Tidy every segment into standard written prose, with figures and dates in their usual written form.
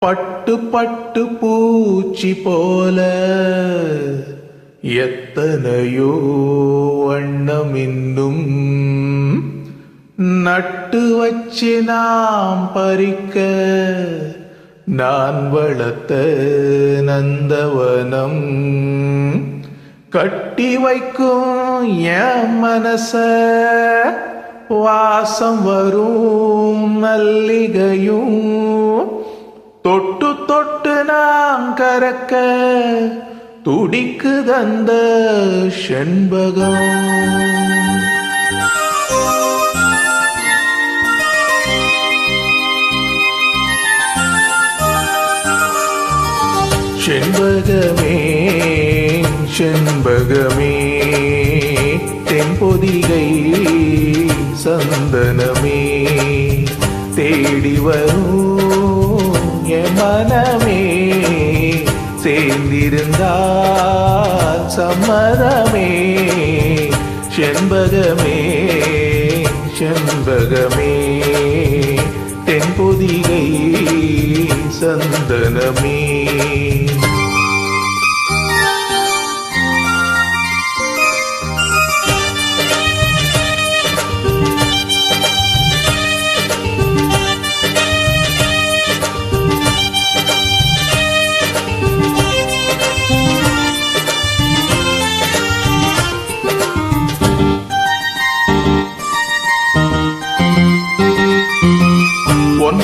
பட்டு பட்டு பூச்சி போல எத்தனையோ வண்ணம் இன்னும் நட்டு வச்சு நாம் பறிக்க நான் வளர்த்த நந்தவனம் கட்டி வைக்கும் என் மனச வாசம் வரும் மல்லிகையும் தொட்டு தொட்டு நாம் கறக்க துடிக்குதந்த செண்பகம். செண்பகமே செண்பகமே தென்பொதிகை சந்தனமே தேடி வரும் என் மனமே சேர்ந்திருந்தால் சம்மதமே. செண்பகமே செண்பகமே தென்பொதிகை சந்தனமே.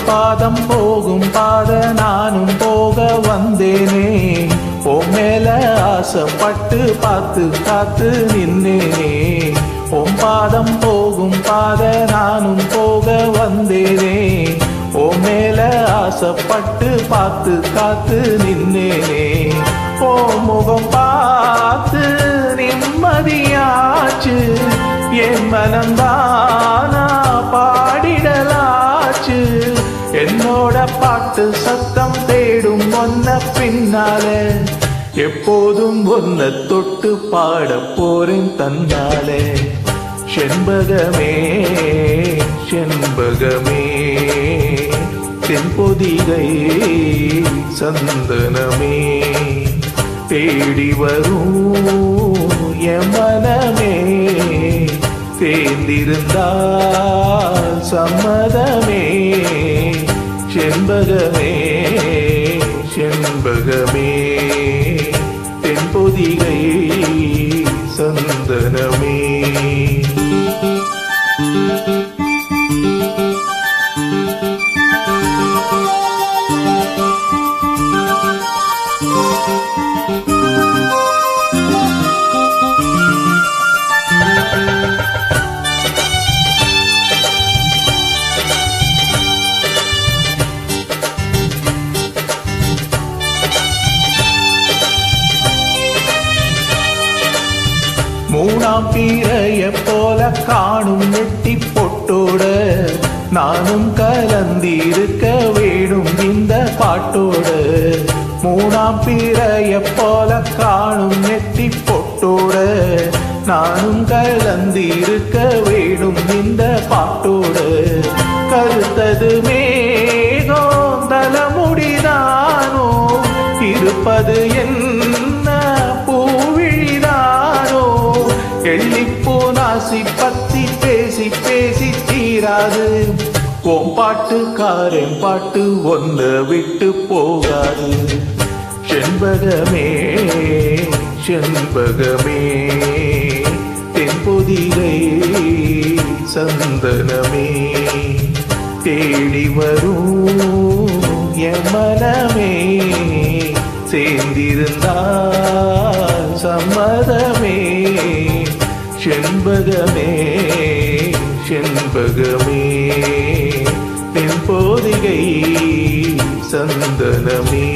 பாதம் போகும் பாத நானும் போக வந்தேனே உன் மேல ஆசைப்பட்டு பார்த்து காத்து நின்னேனே. உன் பாதம் போகும் பாத நானும் போக வந்தேனே உன் மேல ஆசைப்பட்டு பார்த்து காத்து நின்னேனே. ஓ முகம் பார்த்து நிம்மதியாச்சு என் மனந்தானா பாடிடலாச்சு. என்னோட பாட்டு சத்தம் தேடும் ஒன்ன பின்னாலே எப்போதும் ஒன்ன தொட்டு பாட போறேன் தன்னாலே. செண்பகமே செண்பகமே தென்பொதிகை சந்தனமே தேடி வரும் என் மனமே சேர்ந்திருந்தால் சம்மதமே. செண்பகமே செண்பகமே தென்பொதிகை சந்தனமே. மூணாம் பீரைய போல காணும் நெட்டி பொட்டோட நானும் கலந்திருக்க வேணும் இந்த பாட்டோட. மூணாம் பீரைய போல காணும் நெட்டி பொட்டோட நானும் கலந்திருக்க வேணும் இந்த பாட்டோட. கருத்தது மேகம் தலைமுடிதானோ இருப்பது என்ன பூவிழிதானோ. எள்ளிப்பூ நாசி பத்தி பேசி பேசி தீராது உன் பாட்டுக்காரன் பாட்டு ஒன்ன விட்டு போகாது. செண்பகமே செண்பகமே தென்பொதிகை சந்தனமே தேடி வரும் என் மனமே சேர்ந்திருந்தால் சம்மதமே. செண்பகமே செண்பகமே தென்பொதிகை சந்தனமே.